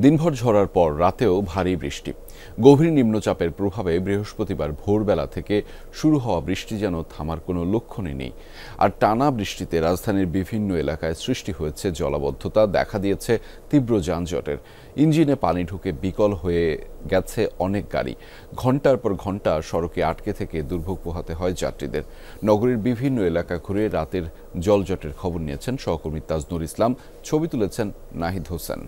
দিনভর ঝরার পর রাতেও ভারী বৃষ্টি। গভীর নিম্নচাপের প্রভাবে বৃহস্পতিবার ভোরবেলা থেকে শুরু হওয়া বৃষ্টি যেন থামার কোনো লক্ষণই নেই। আর টানা বৃষ্টিতে রাজধানীর বিভিন্ন এলাকায় সৃষ্টি হয়েছে জলাবদ্ধতা, দেখা দিয়েছে তীব্র যানজটের। ইঞ্জিনে পানি ঢুকে বিকল হয়ে গেছে অনেক গাড়ি। ঘণ্টার পর ঘণ্টা সড়কে আটকে থেকে দুর্ভোগ পোহাতে হয় যাত্রীদের। নগরীর বিভিন্ন এলাকা ঘুরে রাতের জলজটের খবর নিয়েছেন সহকর্মী তাজনুর ইসলাম, ছবি তুলেছেন নাহিদ হোসেন।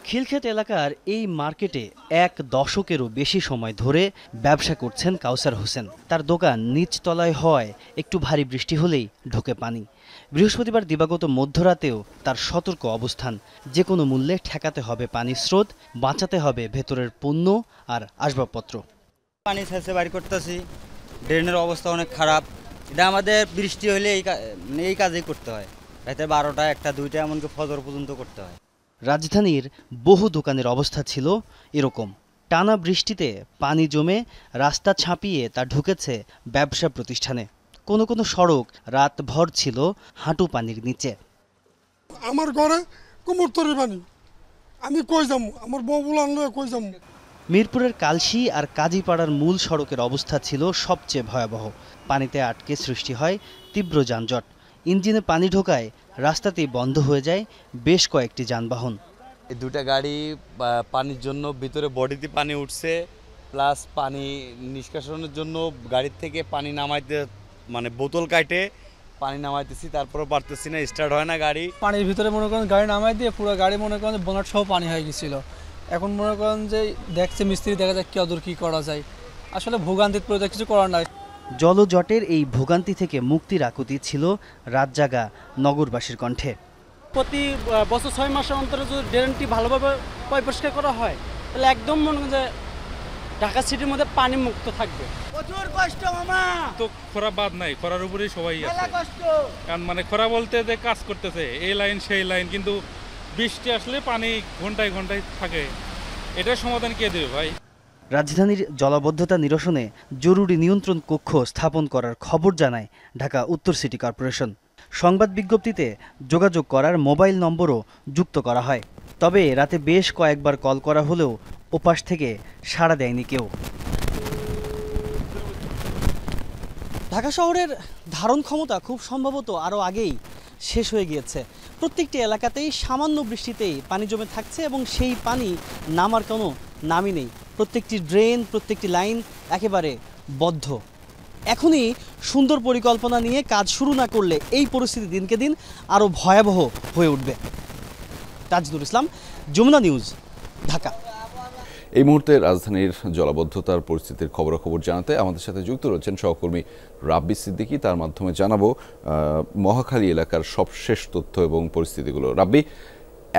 খিলক্ষেত এলাকার এই মার্কেটে এক দশকেরও বেশি সময় ধরে ব্যবসা করছেন কাউসার হোসেন। তার দোকান নিচতলায় হওয়ায় একটু ভারী বৃষ্টি হলেই ঢোকে পানি। বৃহস্পতিবার দিবাগত মধ্যরাতেও তার সতর্ক অবস্থান, যে কোনো মূল্যে ঠেকাতে হবে পানির স্রোত, বাঁচাতে হবে ভেতরের পণ্য আর আসবাবপত্র। পানি ছেঁচে বাড়ি করতেছি, ড্রেনের অবস্থা অনেক খারাপ। এটা আমাদের বৃষ্টি হলে এই কাজেই করতে হয়, রাতে 12টা, 1টা, 2টা, এমনকি ফজর পর্যন্ত করতে হয়। রাজধানীর বহু দোকানের অবস্থা ছিল এরকম। টানা বৃষ্টিতে পানি জমে রাস্তা ছাপিয়ে তা ঢুকেছে ব্যবসা প্রতিষ্ঠানে। কোনো কোনো সড়ক রাতভর ছিল হাঁটু পানির নিচে। আমার ঘরে কোমরতরি পানি, আমি কই যাবো? আমার বউ আনলে কই যাবো? মিরপুরের কালশি আর কাজীপাড়ার মূল সড়কের অবস্থা ছিল সবচেয়ে ভয়াবহ। পানিতে আটকে সৃষ্টি হয় তীব্র যানজট। ইঞ্জিনে পানি ঢোকায় রাস্তাতেই বন্ধ হয়ে যায় বেশ কয়েকটি যানবাহন। এই দুটা গাড়ি পানির জন্য ভিতরে বডিতে পানি উঠছে, প্লাস পানি নিষ্কাশনের জন্য গাড়ির থেকে পানি নামাইতে বোতল কাটে পানি নামাইতেছি, তারপরে পারতেছি না, স্টার্ট হয় না গাড়ি। পানির ভিতরে মনে করেন গাড়ি নামাই দিয়ে পুরো গাড়ি মনে করেন বোনাট সহ পানি হয়ে গেছিল। এখন মনে করেন যে দেখছে মিস্ত্রি, দেখা যাক কী কী করা যায়। আসলে ভোগান্তির প্রয়োজন, কিছু করার নাই। জলজটের এই ভোগান্তি থেকে মুক্তির আকুতি ছিল রাতজাগা নগরবাসীর কণ্ঠে। প্রতি বছর 6 মাসের অন্তরে যদি ড্রেনটি ভালোভাবে পরিষ্কার করা হয়, তাহলে একদম মনে করেন যে ঢাকা সিটির মধ্যে পানি মুক্ত থাকবে। প্রচুর কষ্ট মামা, তো খরা বাদ নাই, খরার উপরেই সবাই আছে। কারণ খরা বলতে যে কাজ করতেছে এই লাইন সেই লাইন, কিন্তু বৃষ্টি আসলে পানি ঘন্টায় ঘন্টায় থাকে। এটার সমাধান কে দেবে ভাই? রাজধানীর জলাবদ্ধতা নিরসনে জরুরি নিয়ন্ত্রণ কক্ষ স্থাপন করার খবর জানায় ঢাকা উত্তর সিটি কর্পোরেশন। সংবাদ বিজ্ঞপ্তিতে যোগাযোগ করার মোবাইল নম্বরও যুক্ত করা হয়। তবে রাতে বেশ কয়েকবার কল করা হলেও ওপাশ থেকে সাড়া দেয়নি কেউ। ঢাকা শহরের ধারণ ক্ষমতা খুব সম্ভবত আরও আগেই শেষ হয়ে গিয়েছে। প্রত্যেকটি এলাকাতেই সামান্য বৃষ্টিতেই পানি জমে থাকছে এবং সেই পানি নামার কোনো নামই নেই। প্রত্যেকটি ড্রেন, প্রত্যেকটি লাইন একেবারে বদ্ধ। এখনই সুন্দর পরিকল্পনা নিয়ে কাজ শুরু না করলে এই পরিস্থিতি দিনকে দিন আরও ভয়াবহ হয়ে উঠবে। তাজনুর ইসলাম, যমুনা নিউজ, ঢাকা। এই মুহূর্তে রাজধানীর জলাবদ্ধতার পরিস্থিতির খবরাখবর জানাতে আমাদের সাথে যুক্ত রয়েছেন সহকর্মী রাব্বি সিদ্দিকী। তার মাধ্যমে জানাবো মহাখালী এলাকার সবশেষ তথ্য এবং পরিস্থিতিগুলো। রাব্বি,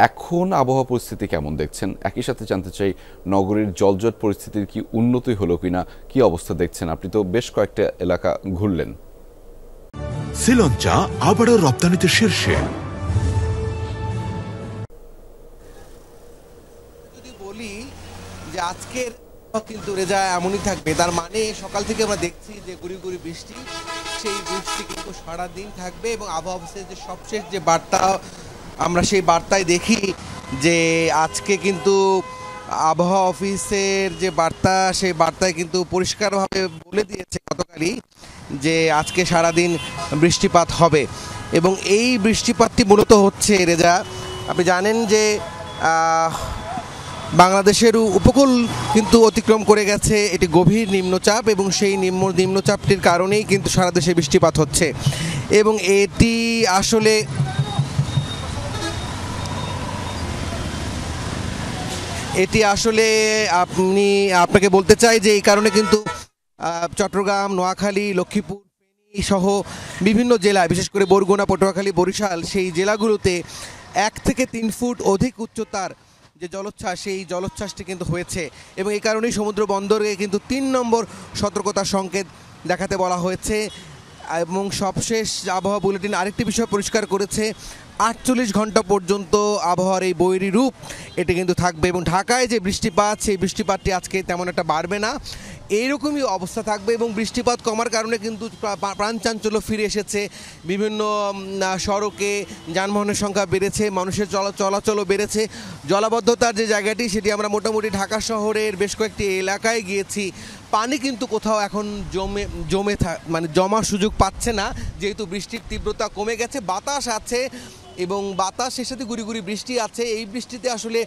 এখন আবহাওয়া পরিস্থিতি কেমন দেখছেন? একই সাথে জানতে চাই নগরীর জলজট পরিস্থিতির কি উন্নতি হলো কিনা, কি অবস্থা দেখছেন? আপনি তো বেশ কয়েকটা এলাকা ঘুরলেন। সিলন চা আবারও রপ্তানিতে শীর্ষে। যদি বলি যে আজকের কিন্তু রেজা এমনই থাকবে, তার মানে সকাল থেকে আমরা দেখছি যে গুড়ি গুড়ি বৃষ্টি, সেই বৃষ্টি কিন্তু সারাদিন থাকবে এবং আবহাওয়া অফিসের যে সবশেষ যে বার্তা, আমরা সেই বার্তায় দেখি যে আজকে কিন্তু আবহাওয়া অফিসের যে বার্তা, সেই বার্তায় কিন্তু পরিষ্কারভাবে বলে দিয়েছে গতকালই যে আজকে সারাদিন বৃষ্টিপাত হবে। এবং এই বৃষ্টিপাতটি মূলত হচ্ছে, রেজা, আপনি জানেন যে বাংলাদেশের উপকূল কিন্তু অতিক্রম করে গেছে এটি গভীর নিম্নচাপ, এবং সেই নিম্নচাপটির কারণেই কিন্তু সারা দেশে বৃষ্টিপাত হচ্ছে। এবং এটি আসলে আপনাকে বলতে চাই যে এই কারণে কিন্তু চট্টগ্রাম, নোয়াখালী, লক্ষ্মীপুর, ফেনী সহ বিভিন্ন জেলায়, বিশেষ করে বরগুনা, পটুয়াখালী, বরিশাল, সেই জেলাগুলোতে 1 থেকে 3 ফুট অধিক উচ্চতার যে জলোচ্ছ্বাস, সেই জলোচ্ছ্বাসটি কিন্তু হয়েছে। এবং এই কারণেই সমুদ্র বন্দরে কিন্তু 3 নম্বর সতর্কতার সংকেত দেখাতে বলা হয়েছে। এবং সবশেষ আবহাওয়া বুলেটিন আরেকটি বিষয় পরিষ্কার করেছে, 48 ঘন্টা পর্যন্ত আবহাওয়ার এই বৈরী রূপ এটি কিন্তু থাকবে। এবং ঢাকায় যে বৃষ্টিপাত, সেই বৃষ্টিপাতটি আজকে তেমন একটা বাড়বে না। এইরকমই অবস্থা থাকবে এবং বৃষ্টিপাত কমার কারণে কিন্তু প্রাণচাঞ্চল্য ফিরে এসেছে। বিভিন্ন সড়কে যানবাহনের সংখ্যা বেড়েছে, মানুষের চলাচলও বেড়েছে। জলাবদ্ধতার যে জায়গাটি সেটি আমরা মোটামুটি ঢাকা শহরের বেশ কয়েকটি এলাকায় গিয়েছি। পানি কিন্তু কোথাও এখন মানে জমার সুযোগ পাচ্ছে না, যেহেতু বৃষ্টির তীব্রতা কমে গেছে। বাতাস আছে এবং বাতাসের সাথে গুড়ি গুড়ি বৃষ্টি আছে। এই বৃষ্টিতে আসলে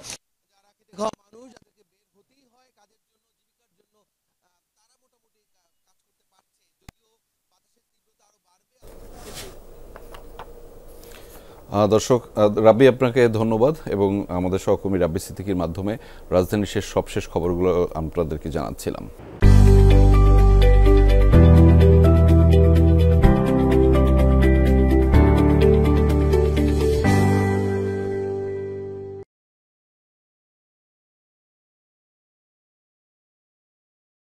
যারা খেটে খাওয়া মানুষ, যাদেরকে বের হতেই হয় কাজের জন্য, জীবিকার জন্য, তারা মোটামুটি কাজ করতে পারছে, যদিও বাতাসের তীব্রতা আরো বাড়বে। দর্শক, রাব্বি আপনাকে ধন্যবাদ এবং আমাদের সহকর্মী রাব্বি সিদ্দিকীর মাধ্যমে রাজধানীর সবশেষ খবরগুলো আপনাদেরকে জানাচ্ছিলাম।